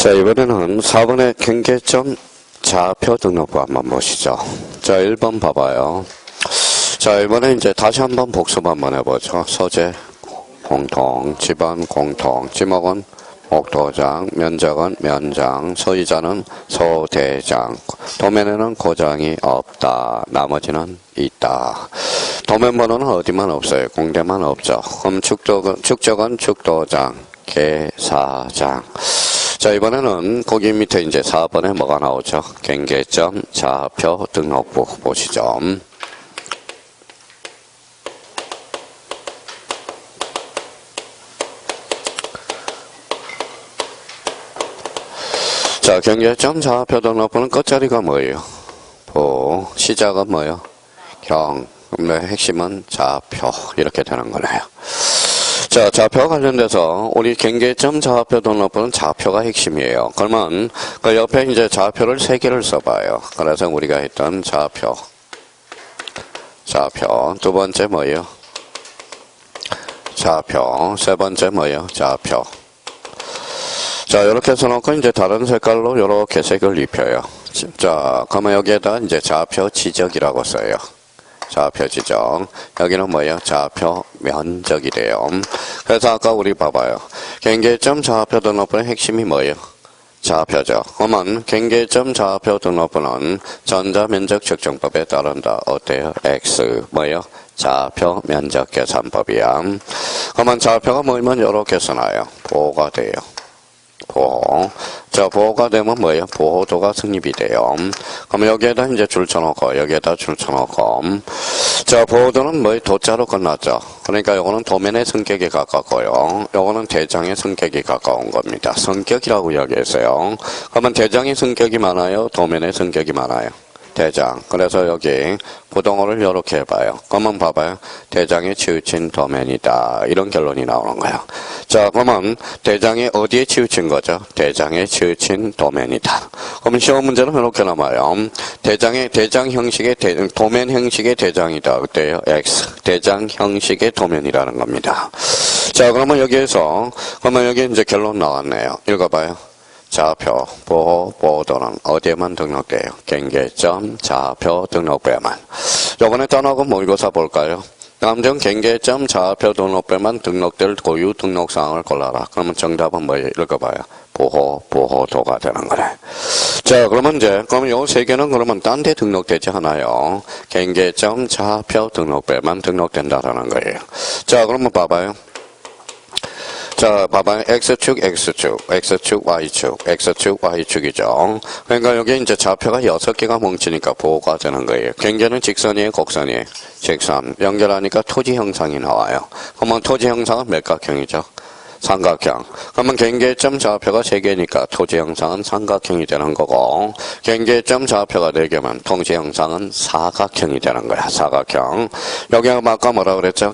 자, 이번에는 4번의 경계점 좌표 등록부 한번 보시죠. 자, 1번 봐봐요. 자, 이번에 이제 다시 한번 복습 한번 해보죠. 소재 공통, 집안 공통, 지목은 목도장, 면적은 면장, 소유자는 소대장, 도면에는 고장이 없다. 나머지는 있다. 도면 번호는 어디만 없어요? 공대만 없죠. 그럼 축적은 축도장, 계사장. 자, 이번에는 거기 밑에 이제 4번에 뭐가 나오죠? 경계점 좌표 등록부 보시죠. 자, 경계점 좌표 등록부는 끝자리가 뭐예요? 시작은 뭐예요? 핵심은 좌표 이렇게 되는 거네요. 자, 좌표와 관련돼서 우리 경계점 좌표 등록부는 좌표가 핵심이에요. 그러면 그 옆에 이제 좌표를 3개를 써봐요. 그래서 우리가 했던 좌표 두 번째 뭐예요? 좌표 세 번째 뭐예요? 좌표. 자, 이렇게 써놓고 이제 다른 색깔로 이렇게 색을 입혀요. 자, 그러면 여기에다 이제 좌표 지적이라고 써요. 좌표 지적. 여기는 뭐예요? 좌표 면적이래요. 그래서 아까 우리 봐봐요. 경계점 좌표 등록부의 핵심이 뭐예요? 좌표죠. 그러면 경계점 좌표 등록부는 전자면적 측정법에 따른다. 어때요? X 뭐예요? 좌표 면적 계산법이야. 그러면 좌표가 뭐면 이렇게 써놔요. 보호가 돼요. 보호. 자, 보호가 되면 뭐예요? 보호도가 성립이 돼요. 그럼 여기에다 이제 줄 쳐놓고, 여기에다 줄 쳐놓고. 자, 보호도는 뭐예요? 도자로 끝났죠. 그러니까 요거는 도면의 성격에 가깝고요. 요거는 대장의 성격이 가까운 겁니다. 성격이라고 이야기했어요. 그러면 대장의 성격이 많아요? 도면의 성격이 많아요? 대장. 그래서 여기 부동호를 이렇게 해봐요. 그러면 봐봐요. 대장에 치우친 도면이다. 이런 결론이 나오는 거예요. 자, 그러면 대장이 어디에 치우친 거죠? 대장에 치우친 도면이다. 그럼 시험 문제는 이렇게 남아요. 대장 형식의 도면 형식의 대장이다. 어때요? X. 대장 형식의 도면이라는 겁니다. 자, 그러면 여기에서 여기 이제 결론 나왔네요. 읽어봐요. 좌표, 보호도는 어디에만 등록돼요? 경계점, 좌표 등록부에만. 요번에 단어는 모의고사 볼까요? 남정 경계점, 좌표 등록부에만 등록될 고유 등록사항을 골라라. 그러면 정답은 뭐예요? 읽어봐요. 보호도가 되는 거네. 자, 그러면 요 3개는 그러면 딴 데 등록되지 않아요. 경계점, 좌표 등록부에만 등록된다라는 거예요. 자, 그러면 봐봐요. 자, 봐봐요. X축, Y축, X축, Y축이죠. 그러니까 여기 이제 좌표가 6개가 뭉치니까 보호가 되는 거예요. 경계는 직선이에요, 곡선이에요? 직선. 연결하니까 토지 형상이 나와요. 그러면 토지 형상은 몇 각형이죠? 삼각형. 그러면 경계점 좌표가 3개니까 토지 형상은 삼각형이 되는 거고, 경계점 좌표가 4개면 통지 형상은 사각형이 되는 거야. 사각형. 여기가 아까 뭐라 그랬죠?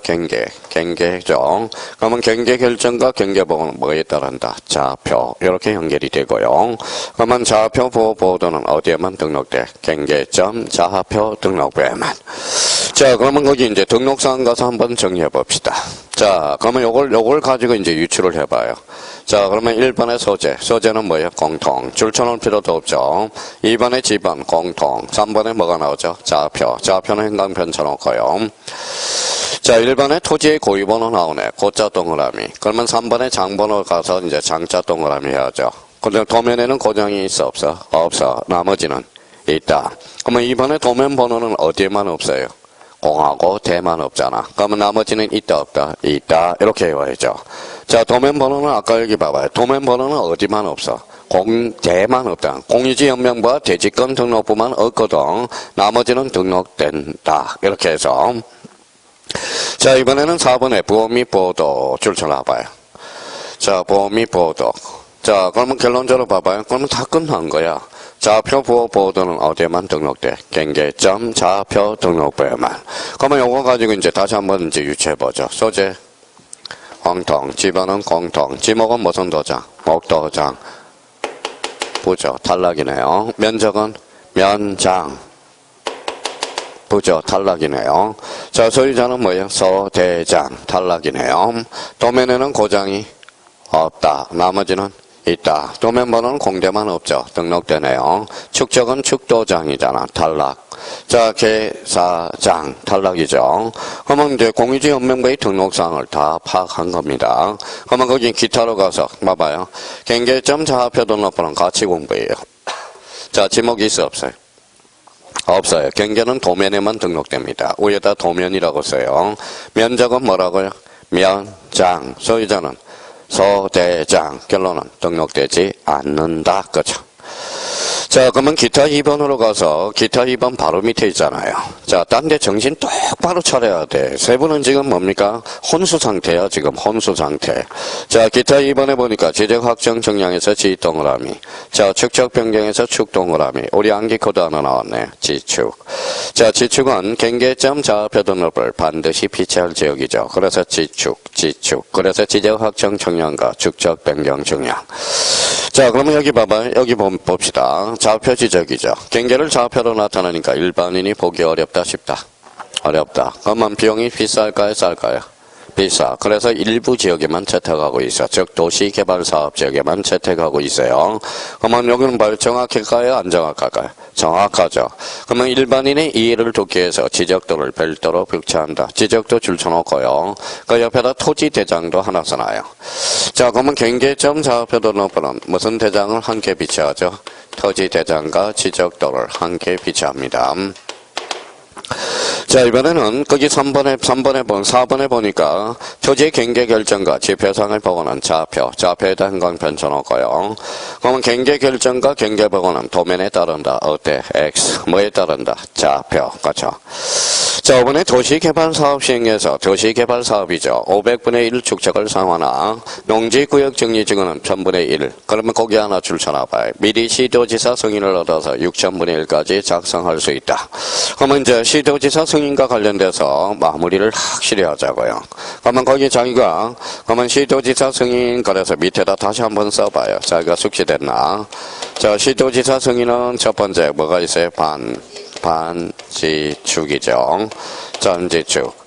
경계죠. 그러면 경계 결정과 경계보호는 뭐에 따른다? 좌표. 이렇게 연결이 되고요. 그러면 좌표 보호도는 어디에만 등록돼? 경계점 좌표 등록부에만. 자, 그러면 거기 이제 등록사항 가서 한번 정리해 봅시다. 자, 그러면 요걸 가지고 이제 유추를 해봐요. 자, 그러면 1번의 소재는 뭐예요? 공통. 줄 쳐놓을 필요도 없죠. 2번의 집안, 공통. 3번에 뭐가 나오죠? 좌표는 행강편 쳐놓고요. 자, 1번에 토지의 고유번호 나오네. 고자 동그라미. 그러면 3번에 장번호 가서 이제 장자 동그라미 해야죠. 근데 도면에는 고장이 있어, 없어? 없어. 나머지는 있다. 그러면 2번에 도면 번호는 어디에만 없어요? 공하고 대만 없잖아. 그러면 나머지는 있다 없다? 있다. 이렇게 외워야죠. 자, 도면 번호는 아까 여기 봐봐요. 도면 번호는 어디만 없어? 공대만 없다. 공유지연명부와 대지권 등록부만 없거든. 나머지는 등록된다. 이렇게 해서. 자, 이번에는 4번에 보호 및 보호도 줄 쳐놔봐요. 자, 보호 및 보호도. 자, 그러면 결론적으로 봐봐요. 그러면 다 끝난 거야. 좌표 보호도는 어디에만 등록돼? 경계점 좌표 등록부에만. 그러면 요거 가지고 이제 다시 한번 이제 유추해보죠. 소재, 공통, 집안은 공통, 지목은 무슨 도장? 목도장. 부죠. 탈락이네요. 면적은 면장. 부죠. 탈락이네요. 자, 소유자는 뭐예요? 소대장. 탈락이네요. 도면에는 고장이 없다. 나머지는 있다. 도면번호는 공대만 없죠. 등록되네요. 축적은 축도장이잖아. 탈락. 자, 계사장 탈락이죠. 그러면 이제 공유지 연명부의 등록사항을 다 파악한 겁니다. 그러면 거기 기타로 가서 봐봐요. 경계점 좌표 등록번호는 같이 공부해요. 자, 지목이 있어 없어요? 없어요. 경계는 도면에만 등록됩니다. 위에다 도면이라고 써요. 면적은 뭐라고요? 면장. 소유자는 소대장. 결론은 등록되지 않는다. 그죠? 자, 그러면 기타 2번으로 가서 기타 2번 바로 밑에 있잖아요. 자, 딴 데 정신 똑바로 차려야 돼. 세 분은 지금 뭡니까? 혼수 상태야, 지금 혼수 상태. 자, 기타 2번에 보니까 지적 확정 정량에서 지 동그라미. 자, 축적 변경에서 축 동그라미. 우리 암기 코드 하나 나왔네. 지축. 자, 지축은 경계점 좌표 등록을 반드시 비치할 지역이죠. 그래서 지축. 그래서 지적 확정 정량과 축적 변경 정량. 자, 그러면 여기 봐봐요. 여기 봅시다. 좌표 지적이죠. 경계를 좌표로 나타나니까 일반인이 보기 어렵다 싶다. 어렵다. 그러면 비용이 비쌀까요? 쌀까요? 비싸. 그래서 일부 지역에만 채택하고 있어. 즉 도시개발사업 지역에만 채택하고 있어요. 그러면 여기는 봐요. 정확할까요? 안 정확할까요? 정확하죠. 그러면 일반인의 이해를 돕기 위해서 지적도를 별도로 표시한다. 지적도 줄쳐놓고요. 그 옆에다 토지 대장도 하나 써놔요. 자, 그러면 경계점 좌표 등록번호는 무슨 대장을 함께 비치하죠? 토지 대장과 지적도를 함께 비치합니다. 자, 이번에는 거기 4번에 보니까 토지 경계 결정과 지표상을 보고는 좌표에다 행광 편쳐놓고요. 그러면 경계 결정과 경계 보고는 도면에 따른다. 어때? X. 뭐에 따른다? 좌표. 그렇죠? 자, 이번에 도시개발사업 시행에서 도시개발사업이죠. 500분의 1 축적을 상환하 농지구역 정리지구는 1000분의 1. 그러면 거기 하나 줄쳐놔봐요. 미리 시도지사 승인을 얻어서 6000분의 1까지 작성할 수 있다. 그러면 이제 시도지사 승인과 관련돼서 마무리를 확실히 하자고요. 그러면 거기 자기가 그러면 시도지사 승인 그래서 밑에다 다시 한번 써봐요. 자기가 숙지됐나? 자, 시도지사 승인은 첫 번째 뭐가 있어요? 반지축이죠. 전지축.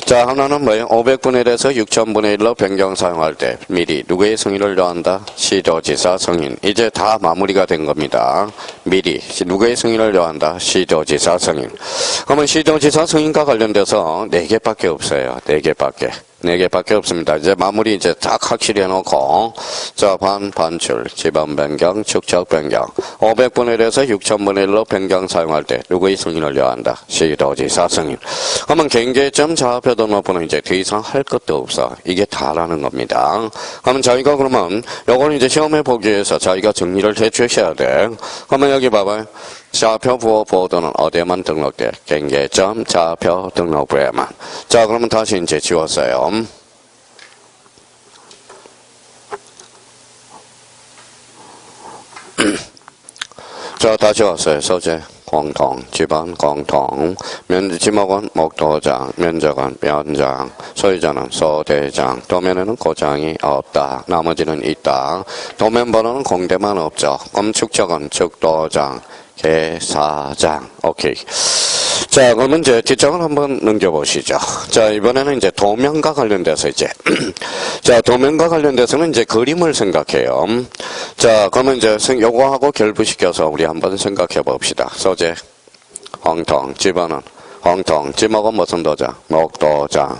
자, 하나는 뭐예요? 500분의 1에서 6000분의 1로 변경 사용할 때 미리 누구의 승인을 요한다? 시도지사 승인. 이제 다 마무리가 된 겁니다. 미리 누구의 승인을 요한다? 시도지사 승인. 그러면 시도지사 승인과 관련돼서 4개밖에 없어요. 4개밖에. 4개밖에 없습니다. 이제 마무리 이제 딱 확실히 해놓고, 자, 반출, 지번 변경, 축적 변경. 500분의 1에서 6000분의 1로 변경 사용할 때 누구의 승인을 요한다? 시도지사 승인. 그러면 경계점 좌표 등록번호 이제 더 이상 할 것도 없어. 이게 다라는 겁니다. 그러면 저희가 그러면 요걸 이제 시험해 보기 위해서 저희가 정리를 해 주셔야 돼. 그러면 여기 봐봐요. 좌표 부호 보호도는 어디에만 등록돼? 경계점 좌표 등록부에만. 자, 그러면 다시 이제 지웠어요. 자, 다시 왔어요. 소재 공통, 지번 공통, 지목은 목도장, 면적은 면장, 소유자는 소대장, 도면에는 고장이 없다. 나머지는 있다. 도면 번호는 공대만 없죠. 그럼 축적은 축도장, 계사장. 오케이. 자, 그러면 이제 뒷장을 한번 넘겨보시죠. 자, 이번에는 이제 도면과 관련돼서 이제 자, 도면과 관련돼서는 이제 그림을 생각해요. 자, 그러면 이제 요거하고 결부시켜서 우리 한번 생각해 봅시다. 소재 홍통, 지번은 홍통, 지목은 무슨 도장? 목도장.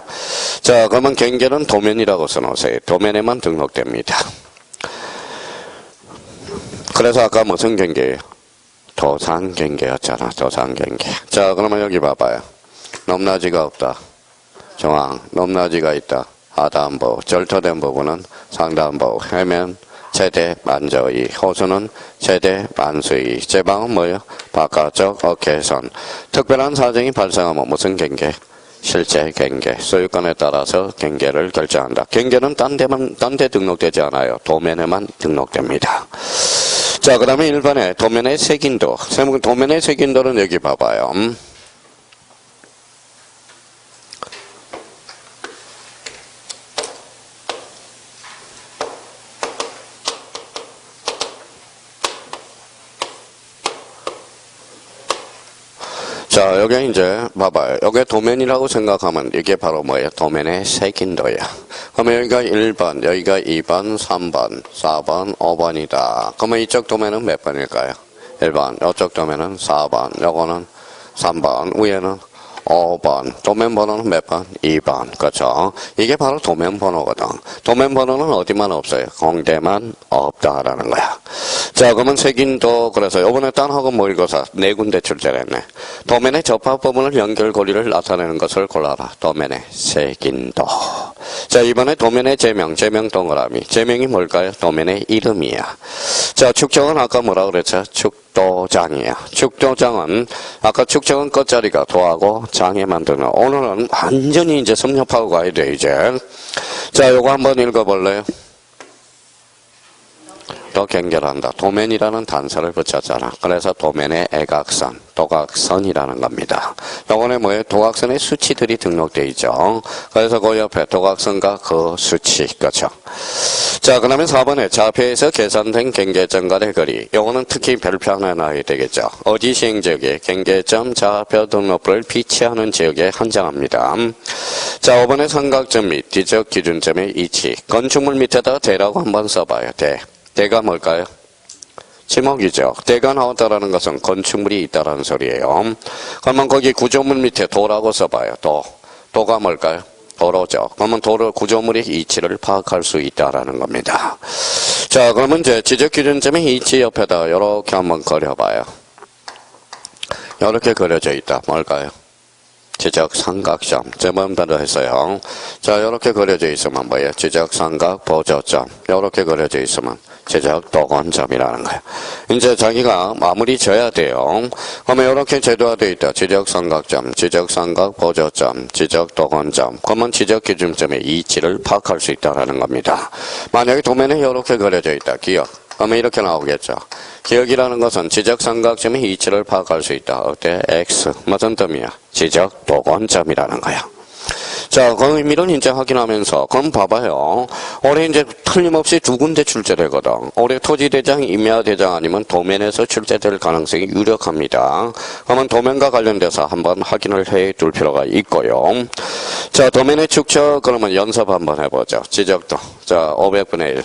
자, 그러면 경계는 도면이라고 써놓으세요. 도면에만 등록됩니다. 그래서 아까 무슨 경계예요? 도산경계였잖아. 도산경계. 자, 그러면 여기 봐봐요. 높낮이가 없다. 정황. 높낮이가 있다. 하단부. 절토된 부분은 상단부. 해면 최대 만저위. 호수는 최대 만수위. 제방은 뭐예요? 바깥쪽 어깨선. 특별한 사정이 발생하면 무슨 경계? 실제 경계. 소유권에 따라서 경계를 결정한다. 경계는 딴 데 등록되지 않아요. 도면에만 등록됩니다. 자, 그 다음에 1번에 도면의 색인도. 도면의 색인도는 여기 봐봐요. 자, 여기 이제 봐봐요. 여기 도면이라고 생각하면 이게 바로 뭐예요? 도면의 색인도예요. 그러면 여기가 1번, 여기가 2번, 3번, 4번, 5번이다. 그러면 이쪽 도면은 몇 번일까요? 1번, 이쪽 도면은 4번, 요거는 3번, 위에는 5번. 도면 번호는 몇 번? 2번. 그렇죠? 이게 바로 도면 번호거든. 도면 번호는 어디만 없어요? 공대만 없다라는 거야. 자, 그러면 색인도 그래서 요번에 딴하고 모의고사 4군데 출제를 했네. 도면의 접합 부분을 연결고리를 나타내는 것을 골라라. 도면의 색인도. 자, 이번에 도면의 제명 동그라미. 제명이 뭘까요? 도면의 이름이야. 자, 축적은 아까 뭐라 그랬죠? 축도장이야. 축도장은 아까 축적은 끝자리가 도하고 장에 만드는. 오늘은 완전히 이제 섭렵하고 가야 돼 이제. 자, 요거 한번 읽어볼래요? 또 경결한다. 도면이라는 단서를 붙였잖아. 그래서 도면의 애각선, 도각선이라는 겁니다. 요거는 뭐예요? 도각선의 수치들이 등록되어 있죠. 그래서 그 옆에 도각선과 그 수치, 그렇죠? 자, 그 다음에 4번에 좌표에서 계산된 경계점 간의 거리. 요거는 특히 별표 하나 나와야 되겠죠. 어디 시행지역에 경계점 좌표 등록부를 비치하는 지역에 한정합니다. 자, 5번에 삼각점 및 뒤적 기준점의 위치. 건축물 밑에다 대라고 한번 써봐요. 대. 대가 뭘까요? 지목이죠. 대가 나왔다라는 것은 건축물이 있다라는 소리예요. 그러면 거기 구조물 밑에 도라고 써봐요. 도가 뭘까요? 도로죠. 그러면 도로 구조물의 위치를 파악할 수 있다라는 겁니다. 자, 그러면 이제 지적 기준점의 위치 옆에다 이렇게 한번 그려봐요. 이렇게 그려져 있다. 뭘까요? 지적 삼각점. 제번대로 했어요. 자, 이렇게 그려져 있으면 뭐예요? 지적 삼각 보조점. 이렇게 그려져 있으면 지적 도건점이라는 거예요. 이제 자기가 마무리 져야 돼요. 그러면 이렇게 제도화되어 있다. 지적 삼각점, 지적 삼각 보조점, 지적 도건점. 그러면 지적 기준점의 위치를 파악할 수 있다는 겁니다. 만약에 도면에 이렇게 그려져 있다. 기억. 그러면 이렇게 나오겠죠. 기억이라는 것은 지적 삼각점의 위치를 파악할 수 있다. 어때? X. 무슨 뜻이야? 지적 도건점이라는 거야. 자, 그 의미를 이제 확인하면서, 그럼 봐봐요. 올해 이제 틀림없이 2군데 출제되거든. 올해 토지대장, 임야대장 아니면 도면에서 출제될 가능성이 유력합니다. 그러면 도면과 관련돼서 한번 확인을 해 둘 필요가 있고요. 자, 도면의 축척, 그러면 연습 한번 해보죠. 지적도. 자, 500분의 1.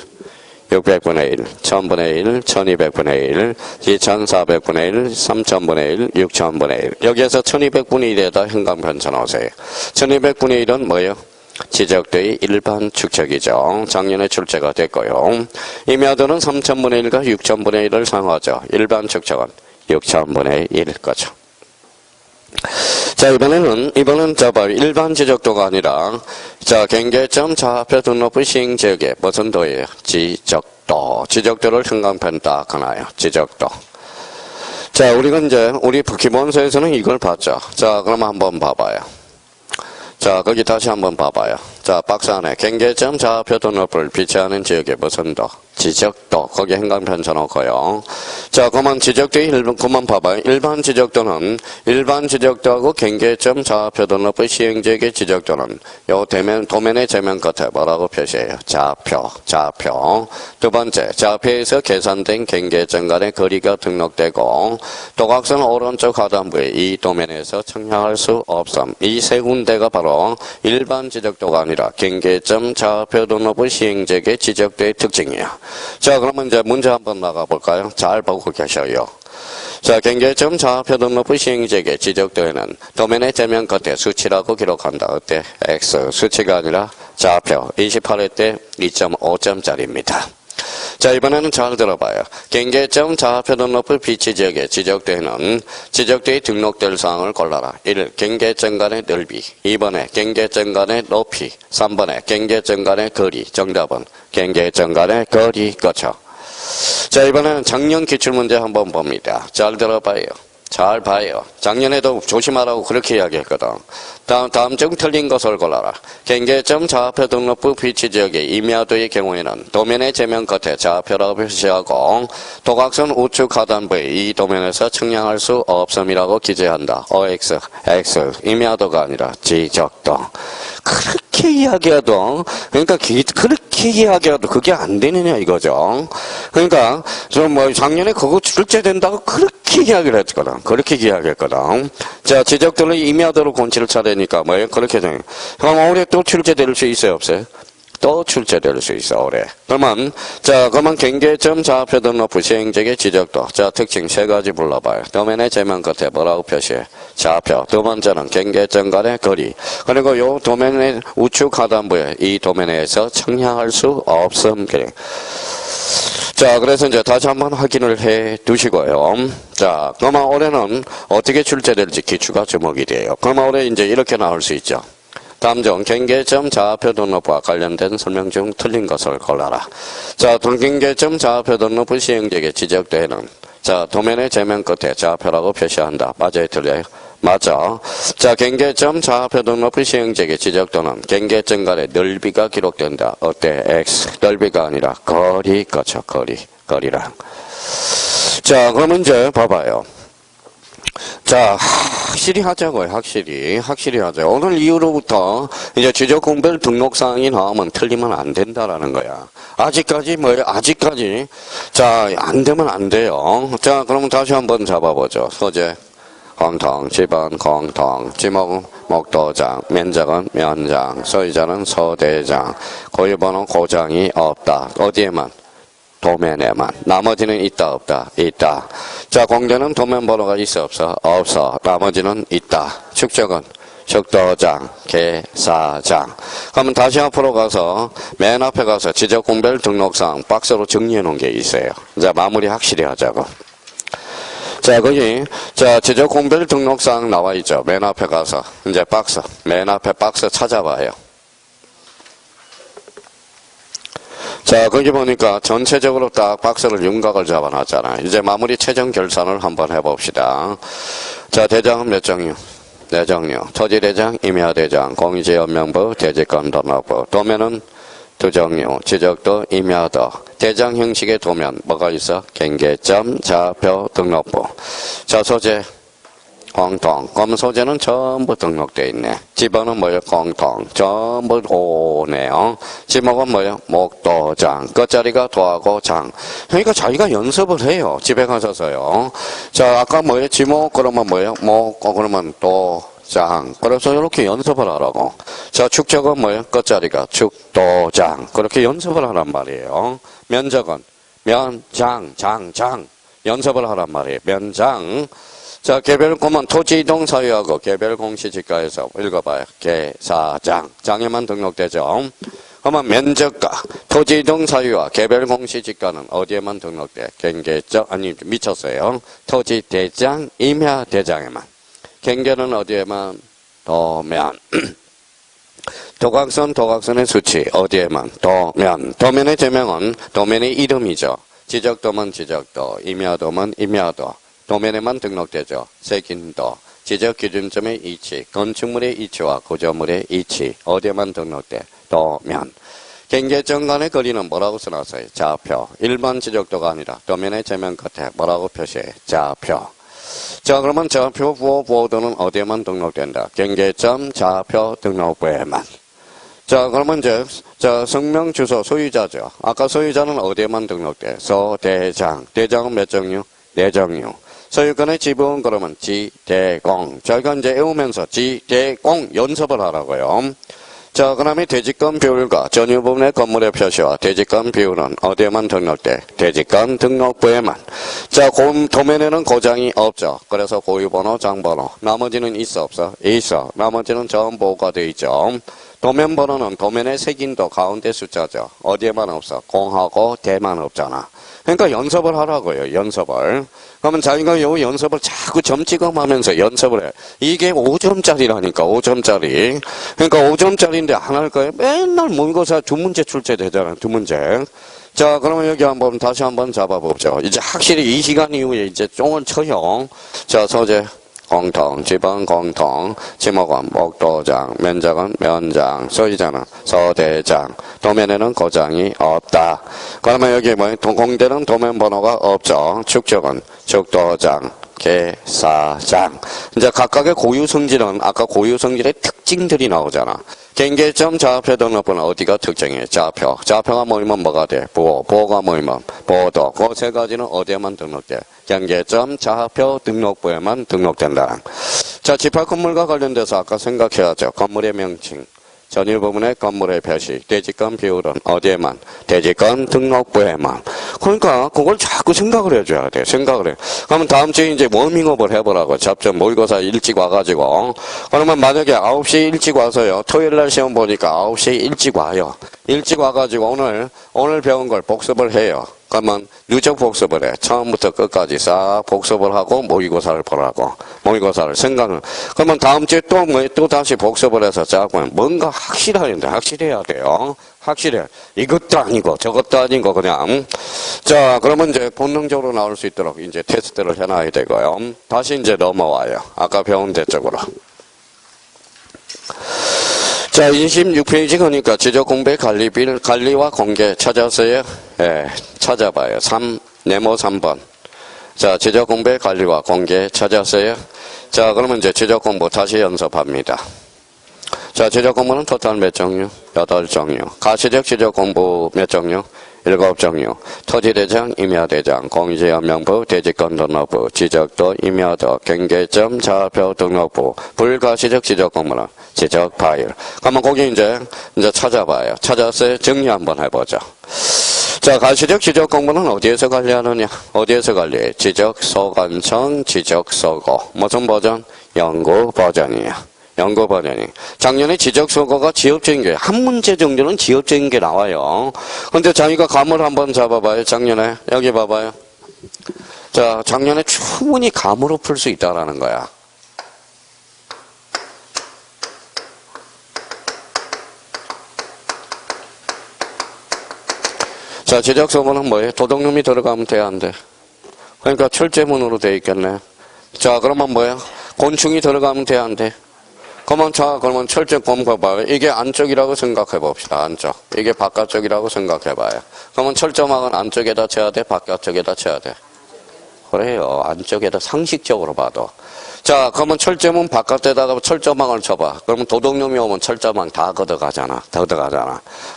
600분의 1, 1000분의 1, 1200분의 1, 2400분의 1, 3000분의 1, 6000분의 1. 여기에서 1200분의 1에다 현감편 쳐놓으세요. 1200분의 1은 뭐예요? 지적도의 일반 축척이죠. 작년에 출제가 됐고요. 임야도는 3000분의 1과 6000분의 1을 사용하죠. 일반 축척은 6000분의 1 거죠. 자, 이번에는 일반 지적도가 아니라, 자, 경계점 좌표 등록부 시행지역에 무슨 도예요? 지적도. 지적도를 현관편 딱 하나요. 지적도. 자, 우리가 이제, 우리 기본서에서는 이걸 봤죠. 자, 그럼 한번 봐봐요. 자, 거기 다시 한번 봐봐요. 자, 박스 안에 경계점 좌표 등록부를 비치하는 지역에 무슨 도? 지적도. 거기 현관편 쳐놓고요. 자, 그러면 지적도의 그만 봐봐요. 일반 지적도하고 경계점 좌표 등록부 시행지역의 지적도는 요 도면의 제면 끝에 뭐라고 표시해요? 좌표. 두 번째, 좌표에서 계산된 경계점 간의 거리가 등록되고 도각선 오른쪽 하단부에 이 도면에서 측량할 수 없음. 이 세 군데가 바로 일반 지적도가 아니라 경계점 좌표 등록부 시행지역의 지적도의 특징이야. 자, 그러면 이제 문제 한번 나가볼까요? 잘 보고 계셔요. 자, 경계점 좌표 등록부 시행지역의 지적도에는 도면의 제면 끝에 수치라고 기록한다. 어때? X. 수치가 아니라 좌표. 28회 때 2.5점짜리입니다. 자, 이번에는 잘 들어봐요. 경계점 좌표 등록부 비치 지역의 지적도에는 지적도에 등록될 사항을 골라라. 1. 경계점 간의 넓이. 2번에 경계점 간의 높이. 3번에 경계점 간의 거리. 정답은 경계점 간의 거리. 그렇죠. 자, 이번에는 작년 기출문제 한번 봅니다. 잘 들어봐요. 잘 봐요. 작년에도 조심하라고 그렇게 이야기했거든. 다음 중 틀린 것을 골라라. 경계점 좌표 등록부 비치 지역의 임야도의 경우에는 도면의 제면 끝에 좌표라고 표시하고 도각선 우측 하단부에 이 도면에서 측량할 수 없음이라고 기재한다. OX, X, 임야도가 아니라 지적도. 그렇게 이야기해도, 그러니까 그렇게 이야기해도 그게 안 되느냐 이거죠. 그러니까 저 뭐 작년에 그거 출제된다고 그렇게 이야기를 했거든. 그렇게 이야기했거든. 되거든. 자, 지적들은 임야도로 본질을 차례니까 뭐예요? 그렇게 돼요. 그럼 올해 또 출제될 수 있어요, 없어요? 또 출제될 수 있어, 올해. 그러면, 자, 그러면 경계점 좌표 등록 부시행적의 지적도. 자, 특징 세 가지 불러봐요. 도면의 제면 끝에 뭐라고 표시해? 좌표. 두 번째는 경계점 간의 거리. 그리고 요 도면의 우측 하단부에 이 도면에서 청량할 수 없음. 그래. 자, 그래서 이제 다시 한번 확인을 해 두시고요. 자, 그러면 올해는 어떻게 출제될지 기출가 주목이 돼요. 그러면 올해 이제 이렇게 나올 수 있죠. 다음 중 경계점 좌표 등록부와 관련된 설명 중 틀린 것을 골라라. 자, 경계점 좌표 등록부 시행적에 지적되는 자, 도면의 제면 끝에 좌표라고 표시한다. 맞아요, 틀려요? 맞아. 자, 경계점 좌표 등록부 시행적에 지적되는 경계점 간의 넓이가 기록된다. 어때? X. 넓이가 아니라 거리. 그렇죠, 거리랑. 자, 그러면 이제 봐봐요. 자, 확실히 하자고요. 확실히 하자. 오늘 이후로부터 이제 지적공별 등록사항이 나오면 틀리면 안 된다라는 거야. 아직까지 뭐예요? 아직까지. 자, 안 되면 안 돼요. 자, 그러면 다시 한번 잡아보죠. 소재, 공통, 지번, 공통, 지목은 목도장, 면적은 면장, 소유자는 소대장, 고유번호 고장이 없다. 어디에만? 도면에만. 나머지는 있다 없다? 있다. 자, 공대는 도면 번호가 있어 없어? 없어. 나머지는 있다. 축적은 축도장, 계사장. 그러면 다시 앞으로 가서 맨 앞에 가서 지적공별 등록사항 박스로 정리해 놓은 게 있어요. 이제 마무리 확실히 하자고. 자, 거기 자, 지적공별 등록사항 나와 있죠. 맨 앞에 가서 이제 박스, 맨 앞에 박스 찾아봐요. 자, 거기 보니까 전체적으로 딱 박스를 윤곽을 잡아놨잖아. 이제 마무리 최종 결산을 한번 해봅시다. 자, 대장은 몇 종류? 네 종류. 토지대장, 임야대장, 공유지연명부, 대지권 등록부. 도면은 두 종류. 지적도, 임야도. 대장 형식의 도면 뭐가 있어? 경계점, 좌표, 등록부. 자, 소재. 공통. 그럼 소재는 전부 등록되어 있네. 지번은 뭐예요? 공통. 전부 오네요. 지목은 뭐예요? 목도장. 끝자리가 도하고 장. 그러니까 자기가 연습을 해요. 집에 가셔서요. 자, 아까 뭐예요? 지목 그러면 뭐예요? 목 그러면 도장. 그래서 이렇게 연습을 하라고. 자, 축적은 뭐예요? 끝자리가 축도장. 그렇게 연습을 하란 말이에요. 면적은 면장, 장. 연습을 하란 말이에요. 면장. 자, 개별공은 토지이동 사유하고 개별공시지가에서 읽어봐요. 계사장. 장에만 등록되죠. 그러면 면적가, 토지이동 사유와 개별공시지가는 어디에만 등록돼? 경계점, 아니, 미쳤어요. 토지대장, 임야대장에만. 경계는 어디에만? 도면. 도각선의 수치, 어디에만? 도면. 도면의 제명은 도면의 이름이죠. 지적도면 지적도, 임야도면 임야도. 도면에만 등록되죠. 색인도, 지적기준점의 위치, 건축물의 위치와 구조물의 위치, 어디에만 등록돼? 도면. 경계점 간의 거리는 뭐라고 써놨어요? 좌표. 일반 지적도가 아니라 도면의 제면 끝에 뭐라고 표시해? 좌표. 자, 그러면 좌표 부호도는 어디에만 등록된다? 경계점 좌표 등록부에만. 자, 그러면 이제, 자, 성명, 주소, 소유자죠. 아까 소유자는 어디에만 등록돼? 소대장. 대장은 몇 종류? 네 종류. 소유권의 지분 그러면 지대공. 저희가 이제 외우면서 지대공 연습을 하라고요. 자, 그 다음에 대지권 비율과 전유 부분의 건물의 표시와 대지권 비율은 어디에만 등록돼? 대지권 등록부에만. 자, 도면에는 고장이 없죠. 그래서 고유번호, 장번호. 나머지는 있어 없어? 있어. 나머지는 전보호가 되어 있죠. 도면 번호는 도면의 색인도 가운데 숫자죠. 어디에만 없어? 공하고 대만 없잖아. 그러니까 연습을 하라고요. 연습을. 그러면 자기가 요 연습을 자꾸 점찍어하면서 연습을 해. 이게 5점짜리라니까 5점짜리. 그러니까 5점짜리인데 안 할 거예요. 맨날 모의고사 두 문제 출제되잖아. 두 문제. 자, 그러면 여기 한번 다시 한번 잡아보죠. 이제 확실히 이 시간 이후에 이제 쫑을 쳐요. 자, 소재. 공통, 지번 공통, 지목은 목도장, 면적은 면장, 소유자는 소대장, 도면에는 고장이 없다. 그러면 여기 뭐예요? 공대는 도면 번호가 없죠. 축적은 축도장, 계사장. 이제 각각의 고유 성질은 아까 고유 성질의 특징들이 나오잖아. 경계점 좌표 등록부는 어디가 특징이에요? 좌표. 좌표가 모이면 뭐가 돼? 보호. 보호가 모이면 보호도. 그 세 가지는 어디에만 등록돼? 경계점 좌표 등록부에만 등록된다. 자, 집합 건물과 관련돼서 아까 생각해야죠. 건물의 명칭. 전일 부분의 건물의 표시, 대지권 비율은 어디에만? 대지권 등록부에만. 그러니까 그걸 자꾸 생각을 해줘야 돼. 생각을 해. 그러면 다음 주에 이제 워밍업을 해보라고. 접점 모의고사 일찍 와가지고. 그러면 만약에 9시에 일찍 와서요. 토요일날 시험 보니까 9시에 일찍 와요. 일찍 와가지고 오늘 배운 걸 복습을 해요. 그러면 누적 복습을 해. 처음부터 끝까지 싹 복습을 하고 모의고사를 보라고. 모의고사를 생각을. 그러면 다음 주에 또 다시 복습을 해서 쫙 보면 뭔가 확실한데 확실해야 돼요. 확실해. 이것도 아니고 저것도 아니고 그냥. 자, 그러면 이제 본능적으로 나올 수 있도록 이제 테스트를 해놔야 되고요. 다시 이제 넘어와요. 아까 배운 데 쪽으로. 자, 26페이지 가니까 지적 공백 관리와 공개 찾았어요? 예, 찾아봐요. 네모 3번. 자, 지적 공백 관리와 공개 찾았어요? 자, 그러면 이제 지적 공부 다시 연습합니다. 자, 지적 공부는 토탈 몇 종류? 8종류. 가시적 지적 공부 몇 종류? 7종류. 토지대장, 임야대장, 공지연명부, 대지권 등록부, 지적도, 임야도, 경계점, 좌표 등록부, 불가시적 지적 공부는 지적 파일. 그러면 거기 이제 찾아봐요. 찾아서 정리 한번 해보죠. 자, 가시적 지적 공부는 어디에서 관리하느냐? 어디에서 관리해? 지적 소관청, 지적 서고. 무슨 버전? 연구 버전이야. 연구 버전이. 작년에 지적 서고가 지역적인 게, 한 문제 정도는 지역적인 게 나와요. 근데 자기가 감을 한번 잡아봐요. 작년에. 여기 봐봐요. 자, 작년에 충분히 감으로 풀 수 있다라는 거야. 자, 지적 서고는 뭐예요? 도덕놈이 들어가면 돼, 안 돼? 그러니까 철제문으로 돼 있겠네. 자, 그러면 뭐예요? 곤충이 들어가면 돼, 안 돼? 그러면 철제 곰봐봐요. 이게 안쪽이라고 생각해 봅시다. 안쪽. 이게 바깥쪽이라고 생각해 봐요. 그러면 철조망은 안쪽에다 쳐야 돼? 바깥쪽에다 쳐야 돼? 그래요. 안쪽에다 상식적으로 봐도. 자, 그러면 철제문 바깥에다가 철조망을 쳐봐. 그러면 도둑놈이 오면 철조망 다 걷어가잖아.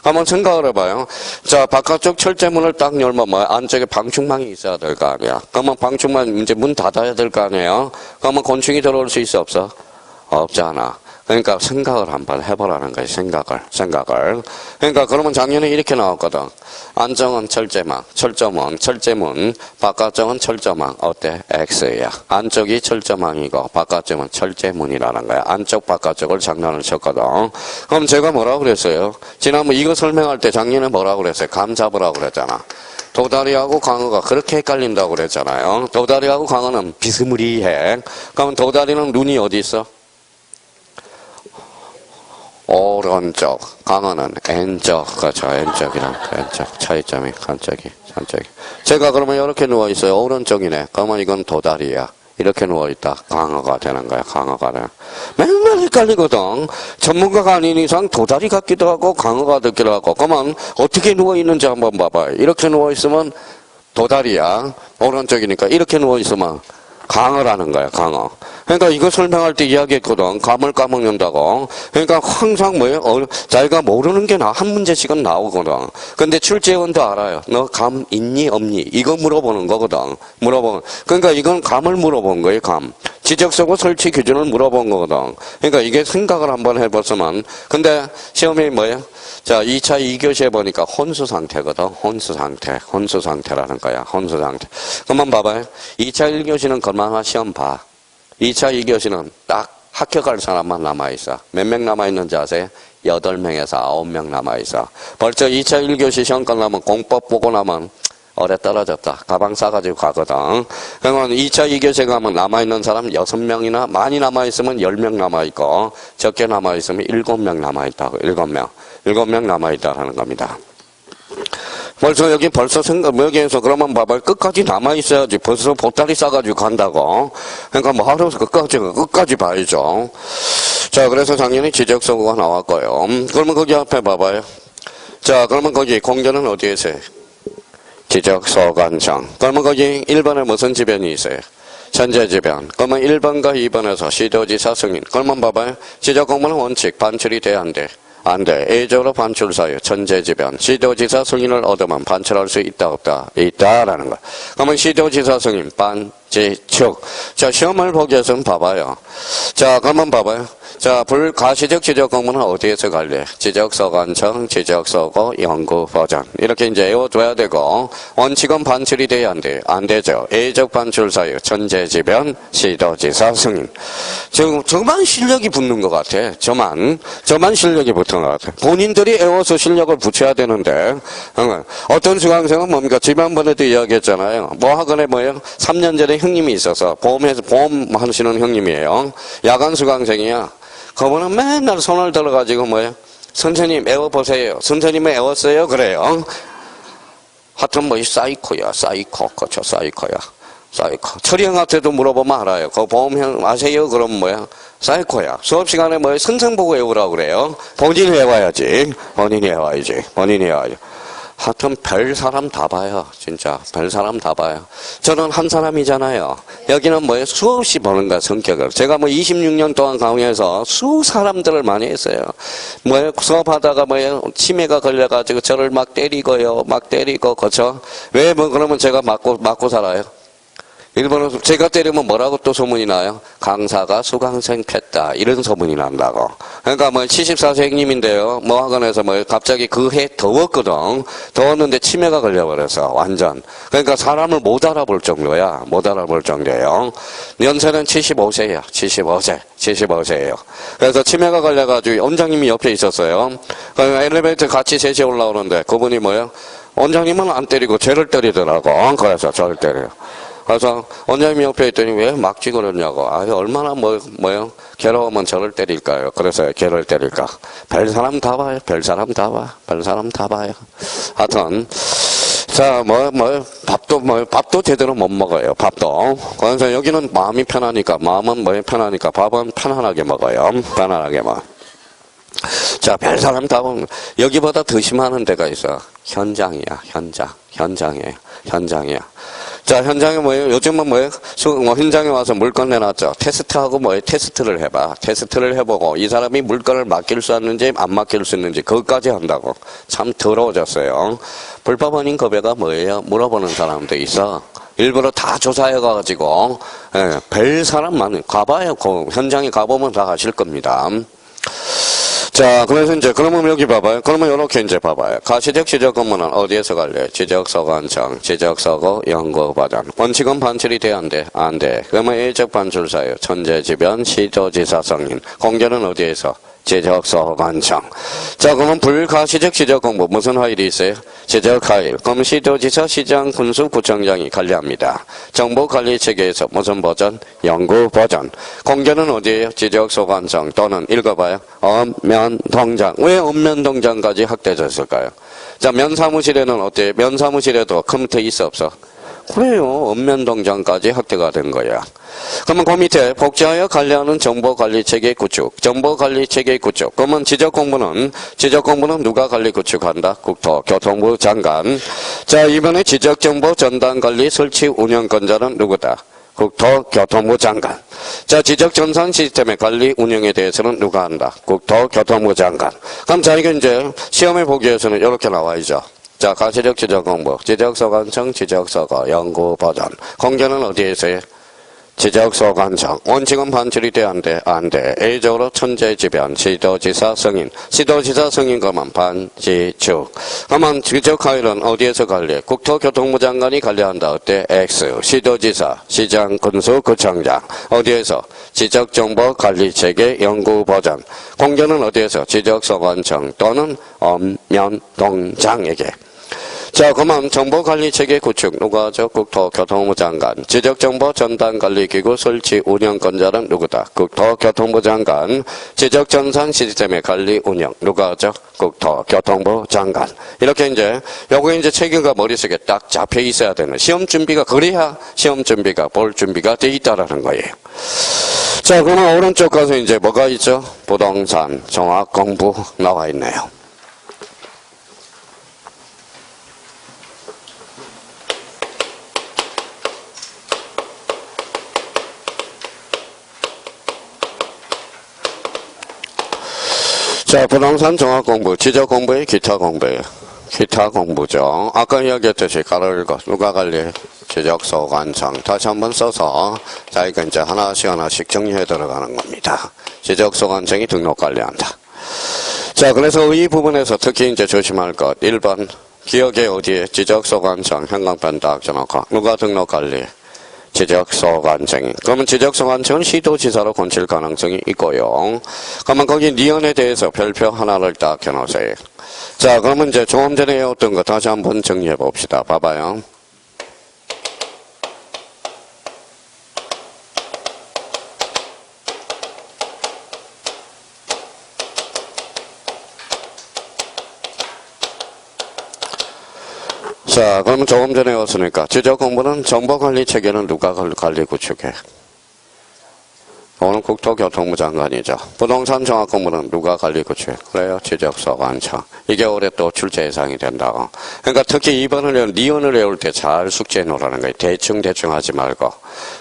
그러면 생각을 해봐요. 자, 바깥쪽 철제문을 딱 열면 뭐야? 안쪽에 방충망이 있어야 될 거 아니야. 그러면 방충망 이제 문 닫아야 될 거 아니에요? 그러면 곤충이 들어올 수 있어, 없어? 없잖아. 그러니까 생각을 한번 해보라는 거예요. 생각을. 그러니까 그러면 작년에 이렇게 나왔거든. 안정은 철제망, 철제문, 바깥쪽은 철조망. 어때? X야. 안쪽이 철조망이고 바깥쪽은 철제문이라는 거야. 안쪽 바깥쪽을 장난을 쳤거든. 그럼 제가 뭐라고 그랬어요? 지난번 이거 설명할 때 작년에 뭐라고 그랬어요? 감 잡으라고 그랬잖아. 도다리하고 광어가 그렇게 헷갈린다고 그랬잖아요. 도다리하고 광어는 비스무리해. 그러면 도다리는 눈이 어디 있어? 오른쪽, 강어는 N쪽, 그렇죠. N쪽이랑 N쪽, 차이점이, 한쪽이. 제가 그러면 이렇게 누워있어요. 오른쪽이네. 그러면 이건 도다리야. 이렇게 누워있다. 강어가 되는 거야, 강어가 되는. 맨날 헷갈리거든. 전문가가 아닌 이상 도다리 같기도 하고, 강어가 듣기도 하고. 그러면 어떻게 누워있는지 한번 봐봐요. 이렇게 누워있으면 도다리야. 오른쪽이니까. 이렇게 누워있으면 강어라는 거야, 강어. 그러니까 이거 설명할 때 이야기했거든. 감을 까먹는다고. 그러니까 항상 뭐예요? 자기가 모르는 게 한 문제씩은 나오거든. 근데 출제원도 알아요. 너 감 있니 없니? 이거 물어보는 거거든. 그러니까 이건 감을 물어본 거예요, 감. 지적서고 설치 기준을 물어본 거거든. 그러니까 이게 생각을 한번 해봤으면. 근데 시험이 뭐예요? 자, 2차 2교시에 보니까 혼수 상태거든. 혼수 상태라는 거야. 혼수 상태. 그만 봐봐요. 2차 1교시는 그만한 시험 봐. 2차 2교시는 딱 합격할 사람만 남아있어. 몇 명 남아있는지 아세요? 8명에서 9명 남아있어. 벌써 2차 1교시 시험 끝나면 공법 보고 나면 어뢰 떨어졌다. 가방 싸가지고 가거든. 그러면 2차 2교시 가면 남아있는 사람 6명이나 많이 남아있으면 10명 남아있고 적게 남아있으면 7명 남아있다고. 7명 남아있다라는 겁니다. 벌써 여기에서 그러면 봐봐요. 끝까지 남아있어야지. 벌써 보따리 싸가지고 간다고. 그러니까 뭐 하루에서 끝까지 봐야죠. 자, 그래서 작년에 지적서고가 나왔고요. 그러면 거기 앞에 봐봐요. 자, 그러면 거기 공개는 어디에 있어요? 지적소관청. 그러면 거기 1번에 무슨 지변이 있어요? 천재지변. 그러면 1번과 2번에서 시도지사 승인. 그러면 봐봐요. 지적공무는 원칙 반출이 돼, 안 돼? 안 돼. A적으로 반출 사유, 천재지변. 시도지사 승인을 얻으면 반출할 수 있다, 없다? 있다라는 거. 그러면 시도지사 승인, 반지축. 자, 시험을 보기 위해서는 봐봐요. 자, 그러면 봐봐요. 자, 불가시적 지적공무는 어디에서 갈래? 지적서관청, 지적서고, 연구버전. 이렇게 이제 외워둬야 되고, 원칙은 반출이 돼야 안 돼? 안 되죠. A적 반출 사유, 천재지변, 시도지사 승인. 지금 저만 실력이 붙는 것 같아. 저만 실력이 붙은 것 같아. 본인들이 외워서 실력을 붙여야 되는데, 어떤 수강생은 뭡니까? 지난번에도 이야기했잖아요. 뭐 학원에 뭐예요? 3년 전에 형님이 있어서, 보험 하시는 형님이에요. 야간 수강생이야. 그분은 맨날 손을 들어가지고 뭐예요? 선생님 외워보세요. 선생님 외웠어요? 그래요. 하여튼 뭐 사이코야. 그렇죠. 사이코. 철이 형한테도 물어보면 알아요. 그 보험형 아세요? 그럼 뭐야? 사이코야. 수업 시간에 뭐 선생 보고 외우라고 그래요. 본인이 외워야지. 본인이 외워야지. 하여튼 별 사람 다 봐요. 진짜 별 사람 다 봐요. 저는 한 사람이잖아요. 여기는 뭐예요? 수없이 보는 거야, 성격을. 제가 뭐 26년 동안 강의해서 수 사람들을 많이 했어요. 뭐예요? 수업하다가 뭐예요? 치매가 걸려가지고 저를 막 때리고, 그쵸? 왜 뭐 그러면 제가 맞고 살아요? 일본은 제가 때리면 뭐라고 또 소문이 나요? 강사가 수강생 팼다. 이런 소문이 난다고. 그러니까 뭐 74세 형님인데요. 뭐 학원에서 뭐 갑자기 그 해 더웠거든. 더웠는데 치매가 걸려버려서 완전. 그러니까 사람을 못 알아볼 정도야. 못 알아볼 정도예요. 연세는 75세야. 75세예요. 그래서 치매가 걸려가지고 원장님이 옆에 있었어요. 그러니까 엘리베이터 같이 셋이 올라오는데 그분이 뭐예요? 원장님은 안 때리고 쟤를 때리더라고. 그래서 저를 때려요. 그래서 원장님이 옆에 있더니 왜 막지 그러냐고. 얼마나 뭐요? 괴로우면 저를 때릴까요? 그래서 걔를 때릴까. 별 사람 다 봐요. 하여튼, 자, 밥도 제대로 못 먹어요. 밥도. 그래서 여기는 마음이 편하니까, 편하니까 밥은 편안하게 먹어요. 자, 별 사람 다 보면, 여기보다 더 심하는 데가 있어. 현장이야. 자, 현장에 뭐예요? 요즘은 뭐예요? 현장에 와서 물건 내놨죠. 테스트하고 뭐예요? 테스트를 해봐. 테스트를 해보고, 이 사람이 물건을 맡길 수 있는지, 안 맡길 수 있는지, 그것까지 한다고. 참 더러워졌어요. 불법 원인 급여가 뭐예요? 물어보는 사람도 있어. 일부러 다 조사해가지고, 별 사람 가봐요. 현장에 가보면 다 아실 겁니다. 자, 그래서 이제, 그러면 여기 봐봐요. 그러면 요렇게 이제 봐봐요. 가시적 지적 업무는 어디에서 갈래? 지적서관청, 지적서고, 연구버전. 원칙은 반출이 돼, 안 돼? 안 돼. 그러면 A적 반출 사유, 천재지변, 시도지사 승인. 공개는 어디에서? 지적서관청. 자, 그러면 불가시적 지적 공부 무슨 화일이 있어요? 지적 화일. 그럼 시도지사, 시장, 군수, 구청장이 관리합니다. 정보관리 체계에서 무슨 버전? 연구 버전. 공개는 어디에요? 지적서관청 또는 읽어봐요. 읍면동장. 왜 읍면동장까지 확대됐을까요? 자, 면사무실에는 어때요? 면사무실에도 컴퓨터 있어 없어? 그래요. 읍면동장까지 확대가 된 거야. 그러면 그 밑에 복지하여 관리하는 정보관리체계 구축. 정보관리체계 구축. 그러면 지적공부는 누가 관리 구축한다? 국토교통부 장관. 자, 이번에 지적정보 전단관리 설치 운영권자는 누구다? 국토교통부 장관. 자, 지적전산 시스템의 관리 운영에 대해서는 누가 한다? 국토교통부 장관. 그럼 자, 이게 이제 시험에 보기 위해서는 이렇게 나와야죠. 자, 가시적 지적공부, 지적서관청, 지적서고, 연구버전. 공개는 어디에서요? 지적서관청. 원칙은 반출이 돼, 안 돼? 안 돼. A적으로 천재지변, 시도지사 승인. 시도지사 승인 거만 반지축. 그러면 지적하일은 어디에서 관리? 국토교통부 장관이 관리한다. 어때? X. 시도지사, 시장, 군수, 구청장. 어디에서? 지적정보관리체계 연구버전. 공개는 어디에서? 지적서관청 또는 읍면동장에게. 자, 그러면 정보관리체계 구축 누가 하죠? 국토교통부 장관. 지적정보 전단관리기구 설치 운영권자는 누구다? 국토교통부 장관. 지적전산 시스템의 관리 운영 누가 하죠? 국토교통부 장관. 이렇게 이제 요거 이제 책임과 머릿속에 딱 잡혀 있어야 되는 시험 준비가 그래야 시험 준비가 볼 준비가 돼 있다라는 거예요. 자, 그러면 오른쪽 가서 이제 뭐가 있죠? 부동산 종합공부 나와 있네요. 자, 부동산 종합 공부, 지적 공부의 기타 공부예요. 기타 공부죠. 아까 이야기했듯이 가로 읽어. 누가 관리? 지적소 관청. 다시 한번 써서 자, 이거 이제 하나씩 정리해 들어가는 겁니다. 지적소 관청이 등록 관리한다. 자, 그래서 이 부분에서 특히 이제 조심할 것. 1번. 기억에 어디에? 지적소 관청, 형광펜 딱 줘놓고. 누가 등록 관리? 지적소 관청이. 그러면 지적소 관청은 시도지사로 건칠 가능성이 있고요. 그러면 거기 니은에 대해서 별표 하나를 딱 해놓으세요. 자, 그러면 이제 조금 전에 외웠던 거 다시 한번 정리해 봅시다. 봐봐요. 자, 그러면 조금 전에 외웠으니까 지적공부는 정보관리 체계는 누가 관리 구축해? 오늘 국토교통부 장관이죠. 부동산 종합공부는 누가 관리 구축해? 그래요. 지적소 관청. 이게 올해 또 출제 예상이 된다고. 그러니까 특히 2번을 니은을 외울 때 잘 숙지해 놓으라는 거예요. 대충 하지 말고.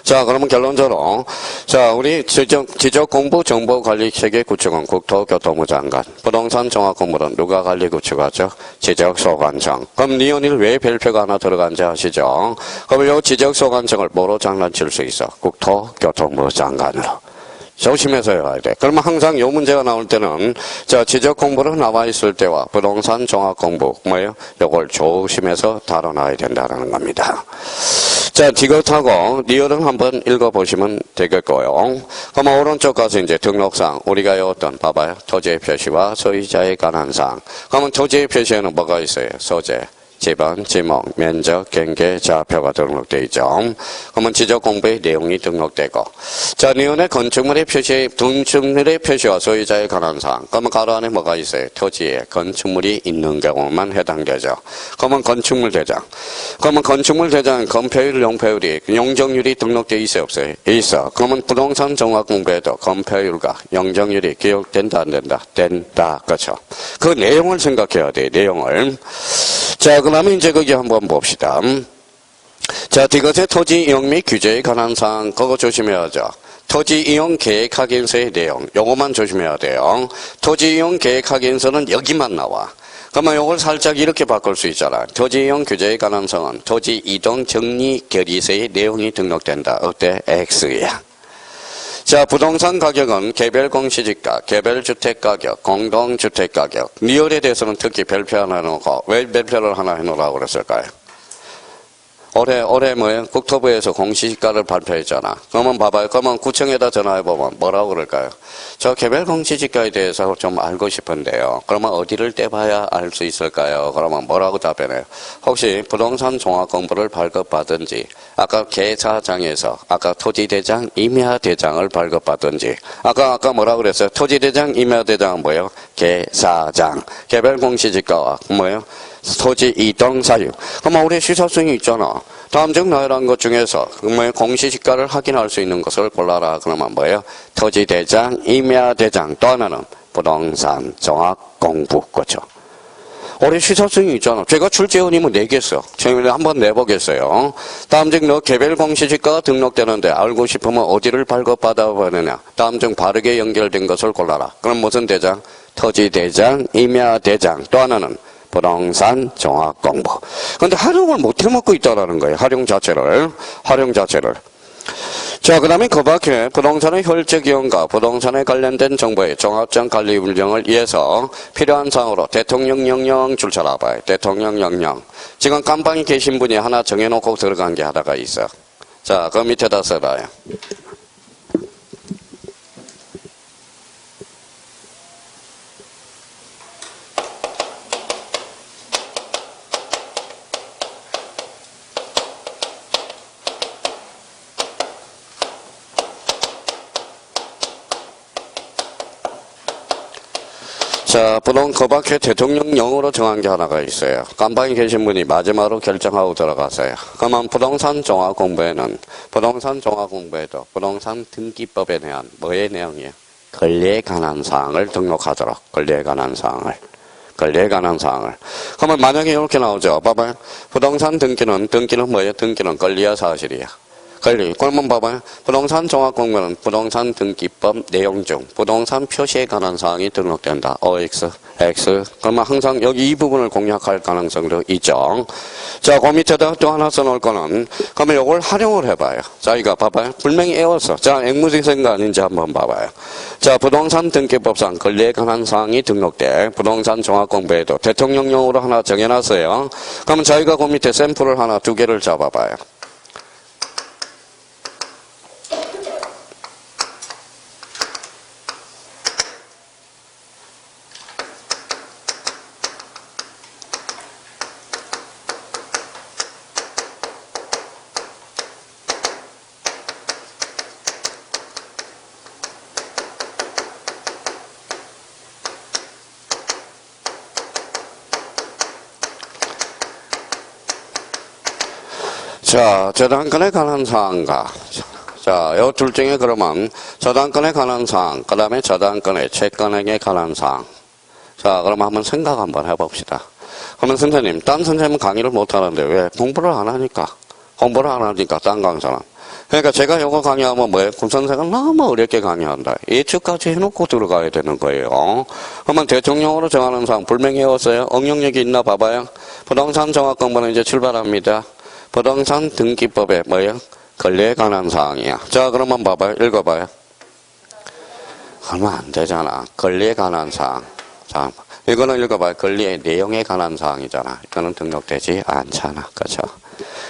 자, 그러면 결론적으로 자, 우리 지적공부 정보관리체계 구축은 국토교통부 장관. 부동산 종합공부는 누가 관리 구축하죠? 지적소 관청. 그럼 니은을 왜 별표가 하나 들어간지 아시죠? 그럼 요 지적소 관청을 뭐로 장난칠 수 있어? 국토교통부 장관으로. 조심해서 해야 돼. 그러면 항상 요 문제가 나올 때는 자, 지적 공부로 나와 있을 때와 부동산 종합 공부 뭐예요? 요걸 조심해서 다뤄놔야 된다는 겁니다. 자, 디귿하고 니은을 한번 읽어보시면 되겠고요. 그러면 오른쪽 가서 이제 등록상 우리가 외웠던 봐봐요. 토지의 표시와 소유자에 관한 사항. 그러면 토지의 표시에는 뭐가 있어요? 소재, 지번, 지목, 면적, 경계, 좌표가 등록되어 있죠. 그러면 지적공부의 내용이 등록되고 자, 니은의 건축물의 표시와 소유자에 관한 사항. 그러면 가로 안에 뭐가 있어요? 토지에 건축물이 있는 경우만 해당되죠. 그러면 건축물 대장. 그러면 건축물 대장 건폐율, 용적률이 등록되어 있어요? 없어요? 있어. 그러면 부동산 종합공부에도 건폐율과 용적률이 기록된다 안 된다? 된다. 그렇죠. 그 내용을 생각해야 돼. 내용을. 자, 그러면 이제 거기 한번 봅시다. 자, 디귿의 토지 이용 및 규제에 관한 사항, 그거 조심해야죠. 토지 이용 계획 확인서의 내용, 요거만 조심해야 돼요. 토지 이용 계획 확인서는 여기만 나와. 그러면 요걸 살짝 이렇게 바꿀 수 있잖아. 토지 이용 규제에 관한 사항은 토지 이동 정리 결의서의 내용이 등록된다. 어때? X야. 자, 부동산 가격은 개별 공시지가, 개별 주택 가격, 공동주택 가격. 리얼에 대해서는 특히 별표 하나 해놓고, 왜 별표를 하나 해놓으라고 그랬을까요? 올해 뭐예요? 국토부에서 공시지가를 발표했잖아. 그러면 봐봐요. 그러면 구청에다 전화해보면 뭐라고 그럴까요? 저 개별 공시지가에 대해서 좀 알고 싶은데요. 그러면 어디를 떼봐야 알 수 있을까요? 그러면 뭐라고 답변해요? 혹시 부동산 종합공부를 발급받은지, 아까 계사장에서, 아까 토지대장, 임야대장을 발급받은지, 아까 뭐라고 그랬어요? 토지대장, 임야대장은 뭐예요? 계사장. 개별 공시지가와 뭐예요? 토지 이동 사유. 그러면 우리 시사성이 있잖아. 다음 중 나열한 것 중에서 공시지가를 확인할 수 있는 것을 골라라. 그러면 뭐예요? 토지대장, 임야대장, 또 하나는 부동산 종합공부. 그렇죠. 우리 시사성이 있잖아. 제가 출제원이면 내겠어. 제가 한번 내보겠어요. 다음 중 너 개별 공시지가가 등록되는데 알고 싶으면 어디를 발급받아 보느냐. 다음 중 바르게 연결된 것을 골라라. 그럼 무슨 대장? 토지대장, 임야대장, 또 하나는 부동산 종합공부. 근데 활용을 못 해먹고 있다라는 거예요. 활용 자체를. 자, 그 다음에 그 밖에 부동산의 혈적 이용과 부동산에 관련된 정보의 종합적 관리 운영을 위해서 필요한 사항으로 대통령 명령 줄 잘 알아봐요. 대통령 명령. 지금 깜방에 계신 분이 하나 정해놓고 들어간 게 하나가 있어. 자, 그 밑에다 써봐요. 자, 그 밖에 대통령령으로 정한 게 하나가 있어요. 깜방에 계신 분이 마지막으로 결정하고 들어가세요. 그러면 부동산 종합공부에도 부동산 등기법에 대한 뭐의 내용이에요? 권리에 관한 사항을 등록하도록. 권리에 관한 사항을. 그러면 만약에 이렇게 나오죠. 봐봐요. 부동산 등기는 뭐예요? 등기는 권리야 사실이야? 권리. 그러면 봐봐요. 부동산 종합공부는 부동산 등기법 내용 중 부동산 표시에 관한 사항이 등록된다. OX, X. 그러면 항상 여기 이 부분을 공략할 가능성도 있죠. 자, 그 밑에다 또 하나 써놓을 거는, 그러면 이걸 활용을 해봐요. 자, 이거 봐봐요. 분명히 외웠어. 자, 앵무새인가 아닌지 한번 봐봐요. 자, 부동산 등기법상 권리에 관한 사항이 등록돼. 부동산 종합공부에도 대통령령으로 하나 정해놨어요. 그러면 저희가 그 밑에 샘플을 하나 두 개를 잡아봐요. 자, 저당권에 관한 사항과, 자, 요 둘 중에 그러면 저당권에 관한 사항, 그 다음에 저당권의 채권액에 관한 사항. 자, 그럼 한번 생각 한번 해봅시다. 그러면 선생님, 딴 선생님은 강의를 못하는데 왜? 공부를 안 하니까. 공부를 안 하니까, 딴 강사는. 그러니까 제가 요거 강의하면 뭐예요? 군선생은 너무 어렵게 강의한다. 예측까지 해놓고 들어가야 되는 거예요. 그러면 대통령으로 정하는 사항 분명히 외웠어요? 응용력이 있나 봐봐요. 부동산 종합공부는 이제 출발합니다. 부동산 등기법에 뭐예요? 권리에 관한 사항이야. 자, 그러면 봐봐요. 읽어봐요. 그러면 안 되잖아. 권리에 관한 사항. 자, 이거는 읽어봐요. 권리의 내용에 관한 사항이잖아. 이거는 등록되지 않잖아. 그렇죠?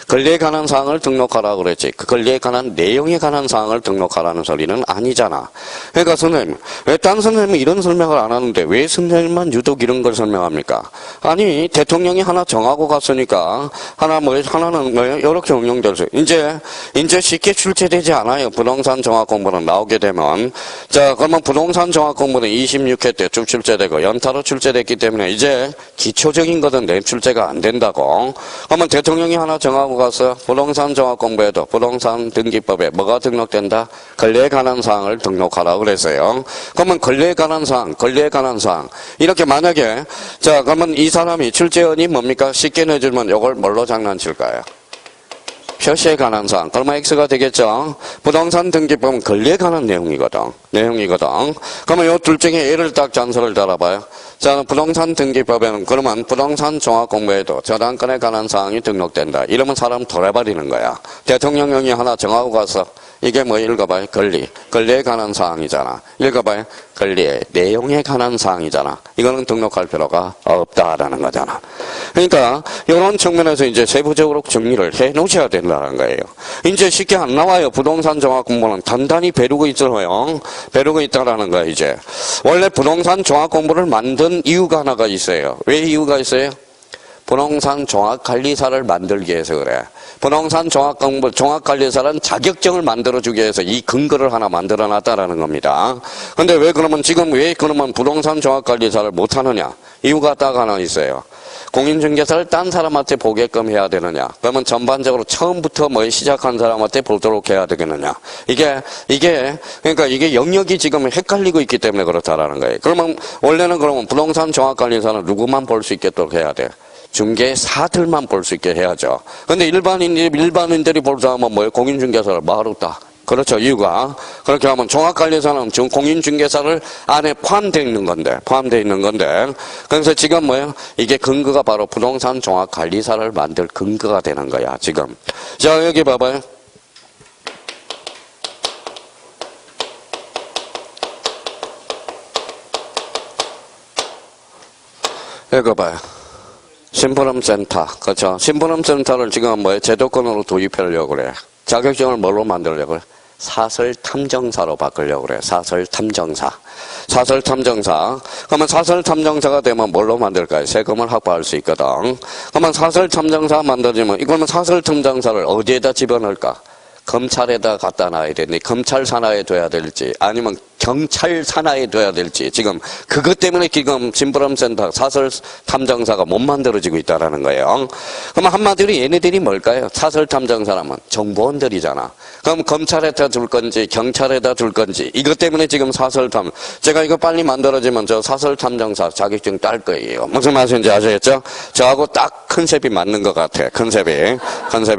권리에 관한 사항을 등록하라고 그랬지. 그 권리에 관한 내용에 관한 사항을 등록하라는 소리는 아니잖아. 그러니까 선생님, 왜 딴 선생님은 이런 설명을 안 하는데 왜 선생님만 유독 이런 걸 설명합니까? 아니, 대통령이 하나 정하고 갔으니까 하나는 뭐예요? 이렇게 응용돼서 이제 쉽게 출제되지 않아요. 부동산 종합공부는 나오게 되면. 자, 그러면 부동산 종합공부는 26회 때 쭉 출제되고 연타로 출제됐기 때문에 이제 기초적인 것은 내 출제가 안 된다고. 그러면 대통령이 하나 정하고 가서 부동산 종합공부에도 부동산 등기법에 뭐가 등록된다? 권리에 관한 사항을 등록하라고 그랬어요. 그러면 권리에 관한 사항, 권리에 관한 사항. 이렇게 만약에, 자, 그러면 이 사람이 출제원이 뭡니까? 쉽게 내주면 이걸 뭘로 장난칠까요? 표시에 관한 사항. 그러면 X가 되겠죠? 부동산 등기법은 권리에 관한 내용이거든. 그러면 이 둘 중에 A를 딱 잔소를 달아봐요. 자, 부동산 등기법에는 그러면 부동산 종합공부에도 저당권에 관한 사항이 등록된다. 이러면 사람 돌아버리는 거야. 대통령령이 하나 정하고 가서 이게 뭐 읽어봐요? 권리에 관한 사항이잖아. 읽어봐요. 권리의 내용에 관한 사항이잖아. 이거는 등록할 필요가 없다라는 거잖아. 그러니까 이런 측면에서 이제 세부적으로 정리를 해 놓으셔야 된다는 거예요. 이제 쉽게 안 나와요. 부동산 종합공부는 단단히 배루고 있어요. 배루고 있다라는 거야 이제. 원래 부동산 종합공부를 만든 이유가 하나가 있어요. 왜 이유가 있어요? 부동산 종합관리사를 만들기 위해서 그래. 부동산 종합관리사는 자격증을 만들어주기 위해서 이 근거를 하나 만들어놨다라는 겁니다. 근데 왜 그러면 그러면 부동산 종합관리사를 못하느냐? 이유가 딱 하나 있어요. 공인중개사를 딴 사람한테 보게끔 해야 되느냐? 그러면 전반적으로 처음부터 시작한 사람한테 보도록 해야 되겠느냐? 그러니까 이게 영역이 지금 헷갈리고 있기 때문에 그렇다라는 거예요. 그러면 원래는 부동산 종합관리사는 누구만 볼 수 있도록 해야 돼? 중개사들만 볼 수 있게 해야죠. 근데 일반인들이 볼 수 하면 뭐예요? 공인중개사를 마루다. 그렇죠. 이유가. 그렇게 하면 종합관리사는 지금 공인중개사를 안에 포함되어 있는 건데. 그래서 지금 뭐예요? 이게 근거가 바로 부동산 종합관리사를 만들 근거가 되는 거야, 지금. 자, 여기 봐봐요. 읽어봐요. 심부름센터. 그렇죠. 심부름센터를 지금 제도권으로 도입하려고 그래. 자격증을 뭘로 만들려고 그래? 사설탐정사로 바꾸려고 그래. 사설탐정사. 그러면 사설탐정사가 되면 뭘로 만들까요? 세금을 확보할 수 있거든. 그러면 사설탐정사 만들어지면, 이거는 사설탐정사를 어디에다 집어넣을까? 검찰에다 갖다 놔야 되는데 검찰 산하에 둬야 될지 아니면 경찰 산하에 둬야 될지 지금 그것 때문에 지금 심부름센터 사설 탐정사가 못 만들어지고 있다라는 거예요. 그럼 한마디로 얘네들이 뭘까요? 사설 탐정사라면 정보원들이잖아. 그럼 검찰에다 둘 건지 경찰에다 둘 건지 이것 때문에 지금 사설 탐 제가 이거 빨리 만들어지면 저 사설 탐정사 자격증 딸 거예요. 무슨 말인지 아시겠죠? 저하고 딱 컨셉이 맞는 것 같아. 컨셉이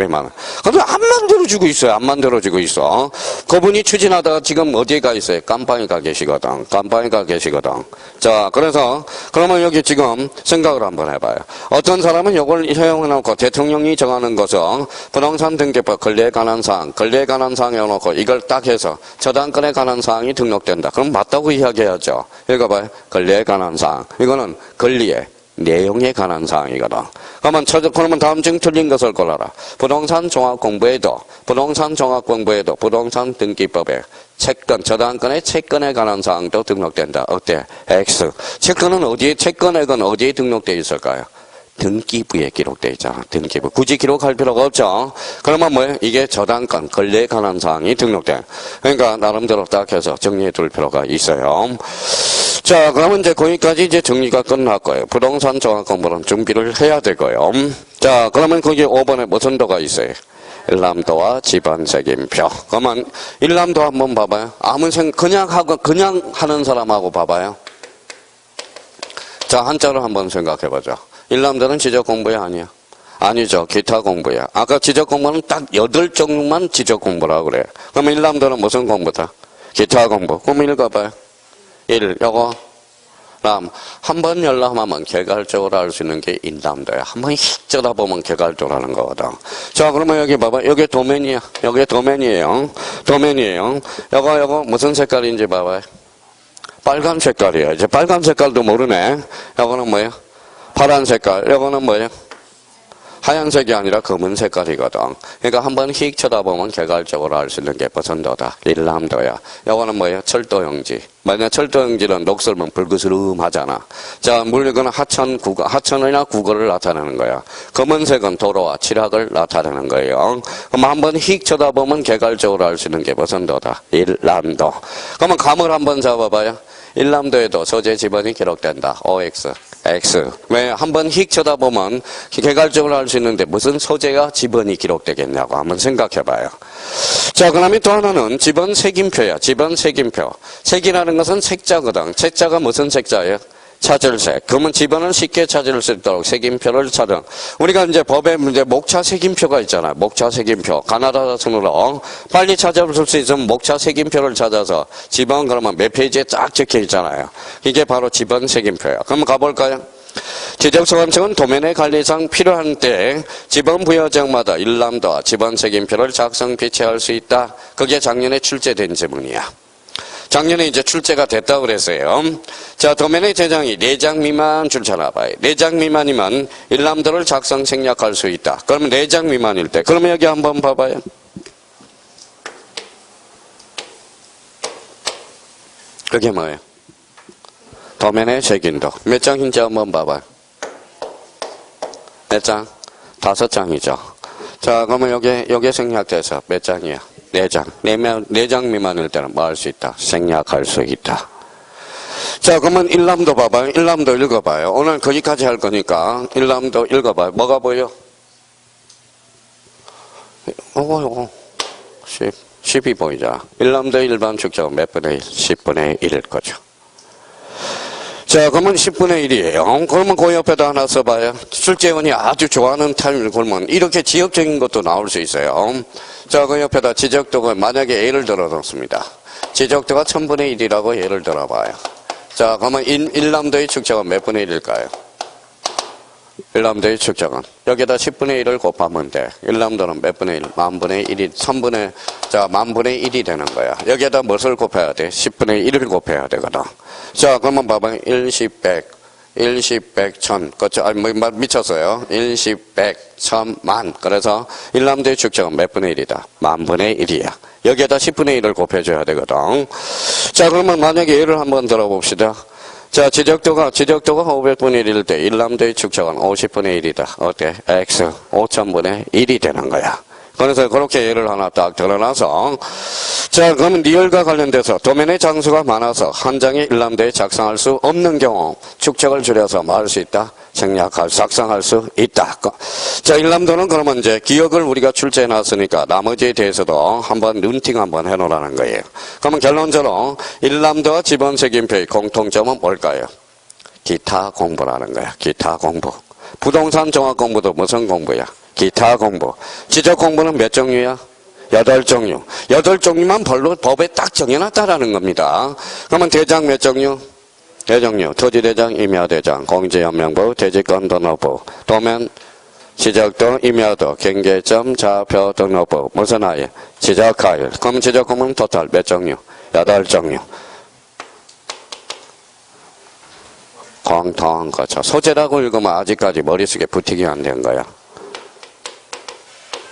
맞아. 근데 안 만들어지고 있어요. 안 만들어지고 있어. 그분이 추진하다가 지금 어디에 가 있어요? 깜빵에 가 계시거든. 자, 그래서 그러면 여기 지금 생각을 한번 해봐요. 어떤 사람은 이걸 허용해놓고 대통령이 정하는 것은 부동산 등기법 권리에 관한 사항 해놓고 이걸 딱 해서 저당권에 관한 사항이 등록된다. 그럼 맞다고 이야기해야죠. 읽어봐요. 권리에 관한 사항. 이거는 권리에 내용에 관한 사항이거든. 그러면 다음 중 틀린 것을 골라라. 부동산 종합공부에도 부동산 등기법에 채권, 저당권의 채권에 관한 사항도 등록된다. 어때? X. 채권액은 어디에 등록되어 있을까요? 등기부에 기록되어 있잖아. 등기부. 굳이 기록할 필요가 없죠. 그러면 뭐예요? 이게 저당권, 권리에 관한 사항이 등록돼. 그러니까 나름대로 딱 해서 정리해 둘 필요가 있어요. 자, 그러면 이제 거기까지 이제 정리가 끝났고요. 부동산 종합공부는 준비를 해야 되고요. 자, 그러면 거기 5번에 무슨 도가 있어요? 일람도와 지번책임표. 그러면 일람도 한번 봐봐요. 그냥 하는 사람하고 봐봐요. 자, 한자로 한번 생각해보죠. 일람도는 지적 공부야, 아니야? 아니죠. 기타 공부야. 아까 지적 공부는 딱 8종류만 지적 공부라고 그래요. 그러면 일람도는 무슨 공부다? 기타 공부. 그럼 읽어봐요. 1, 요거, 한번 열람하면 개괄적으로 알 수 있는 게 일람도야. 한번 휙 쳐다보면 개괄적으로 하는 거거든. 자, 그러면 여기 봐봐. 여기 도면이야. 여기 도면이에요. 요거 무슨 색깔인지 봐봐요. 빨간 색깔이야. 이제 빨간 색깔도 모르네. 요거는 뭐예요? 파란 색깔. 요거는 뭐예요? 하얀색이 아니라 검은 색깔이거든. 그러니까 한번 휙 쳐다보면 개괄적으로 알 수 있는 게 버선도다. 일람도야. 요거는 뭐예요? 철도용지. 만약 철도용지는 녹슬면 붉으스름하잖아. 자, 물리거는 하천이나 국어를 나타내는 거야. 검은색은 도로와 칠학을 나타내는 거예요. 그럼 한번 휙 쳐다보면 개괄적으로 알 수 있는 게 버선도다. 일람도. 그러면 감을 한번 잡아봐요. 일람도에도 소재 지번이 기록된다. OX, X. 왜? 한번 휙 쳐다보면 개괄적으로 알 수 있는데 무슨 소재가 지번이 기록되겠냐고 한번 생각해봐요. 자, 그 다음에 또 하나는 지번 색임표야. 지번 색임표. 색이라는 것은 색자거든. 색자가 무슨 색자예요? 찾을 색. 그러면 지번을 쉽게 찾을 수 있도록 색임표를 찾은. 우리가 이제 법에 목차 색임표가 있잖아요. 목차 색임표. 가나다 순으로 빨리 찾아볼 수 있으면 목차 색임표를 찾아서 지번 그러면 몇 페이지에 쫙 적혀 있잖아요. 이게 바로 지번 색임표예요. 그럼 가볼까요? 지적소감청은 도면의 관리상 필요한 때 지번 부여지역마다 일람도와 지번 색임표를 작성 비치할 수 있다. 그게 작년에 출제된 지문이야. 작년에 이제 출제가 됐다고 그랬어요. 자, 도면의 대장이 4장 미만 줄쳐나 봐요. 4장 미만이면 일람도를 작성 생략할 수 있다. 그러면 4장 미만일 때. 그러면 여기 한번 봐봐요. 그게 뭐예요? 도면의 색인도. 몇 장인지 한번 봐봐요. 몇 장? 5장이죠. 자, 그러면 여기 생략돼서 몇 장이야? 4장. 4장 미만일 때는 뭐 할 수 있다? 생략할 수 있다. 자, 그러면 일람도 봐봐요. 일람도 읽어봐요. 오늘 거기까지 할 거니까 일람도 읽어봐요. 뭐가 보여? 요거 10이 보이자. 일람도 일반 축적은 몇 분의 1? 10분의 1일 거죠. 자, 그러면 10분의 1이에요. 그러면 그 옆에다 하나 써봐요. 출제원이 아주 좋아하는 타임을 걸면 이렇게 지역적인 것도 나올 수 있어요. 자, 그 옆에다 지적도가 만약에 예를 들어 놓습니다. 지적도가 1000분의 1이라고 예를 들어봐요. 자, 그러면 일람도의 축적은 몇 분의 1일까요? 일람도의 축적은 여기다 10분의 1을 곱하면 돼. 일람도는 몇 분의 1? 만분의 1이 3분의 만분의 1이 되는 거야. 여기에다 무엇을 곱해야 돼? 10분의 1을 곱해야 되거든. 자, 그러면 봐봐요. 1, 10, 100, 1, 10, 100, 1000. 그렇죠? 아니, 미쳤어요. 1, 10, 100, 1000, 만. 그래서 일람도의 축적은 몇 분의 1이다? 만분의 1이야. 여기에다 10분의 1을 곱해줘야 되거든. 자, 그러면 만약에 예를 한번 들어봅시다. 자, 지적도가 500분의 1일 때 일람도의 축적은 50분의 1이다. 어때? X 5000분의 1이 되는 거야. 그래서 그렇게 예를 하나 딱 들어놔서 자 그러면 리얼과 관련돼서 도면의 장수가 많아서 한 장의 일람도에 작성할 수 없는 경우 축적을 줄여서 뭐 할 수 있다? 생략할, 작성할 수 있다. 자 일람도는 그러면 이제 기억을 우리가 출제해 놨으니까 나머지에 대해서도 한번 눈팅 한번 해놓으라는 거예요. 그러면 결론적으로 일람도와 지번색임표의 공통점은 뭘까요? 기타 공부라는 거야. 기타 공부. 부동산 종합 공부도 무슨 공부야? 기타 공부. 지적 공부는 몇 종류야? 8종류. 8종류만 법에 딱 정해놨다라는 겁니다. 그러면 대장 몇 종류? 대종류. 토지대장, 임야대장, 공지연명부, 대지권 등록부, 도면, 지적도, 임야도, 경계점, 좌표 등록부. 무슨 아이? 지적하일. 그럼 지적 공부는 토탈 몇 종류? 8종류. 공통한 거죠. 소재라고 읽으면 아직까지 머릿속에 부팅이 안 된 거야.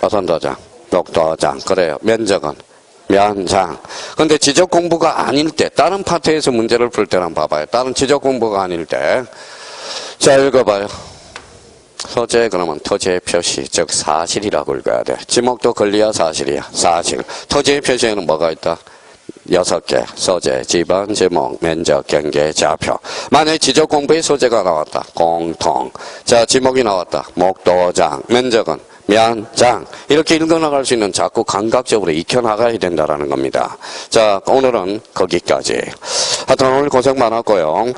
어선도장, 녹도장, 그래요. 면적은 면장. 근데 지적 공부가 아닐 때, 다른 파트에서 문제를 풀 때는 봐봐요. 다른 지적 공부가 아닐 때. 자, 읽어봐요. 소재, 그러면 토지의 표시, 즉 사실이라고 읽어야 돼. 지목도 권리야, 사실이야. 사실. 토지의 표시에는 뭐가 있다? 6개. 소재, 지번, 제목, 면적, 경계, 좌표. 만약에 지적 공부의 소재가 나왔다. 공통. 자, 지목이 나왔다. 목도장. 면적은 면장. 이렇게 읽어나갈 수 있는 자꾸 감각적으로 익혀나가야 된다라는 겁니다. 자, 오늘은 거기까지. 하여튼 오늘 고생 많았고요.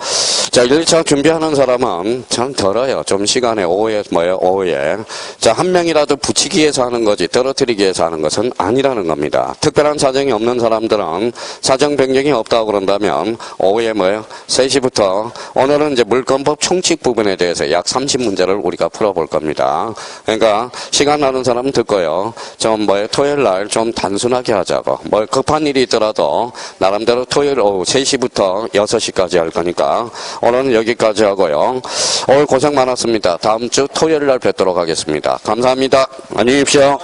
자, 1차 준비하는 사람은 참 덜어요. 좀 시간에 오후에 오후에. 자, 한 명이라도 붙이기 위해서 하는 거지 떨어뜨리기 위해서 하는 것은 아니라는 겁니다. 특별한 사정이 없는 사람들은 사정 변경이 없다고 그런다면 오후에 3시부터 오늘은 이제 물권법 총칙 부분에 대해서 약 30문제를 우리가 풀어볼 겁니다. 그러니까 시간 나는 사람은 듣고요. 좀 토요일 날 좀 단순하게 하자고. 급한 일이 있더라도 나름대로 토요일 오후 3시부터 6시까지 할 거니까 오늘은 여기까지 하고요. 오늘 고생 많았습니다. 다음 주 토요일 날 뵙도록 하겠습니다. 감사합니다. 안녕히 계십시오.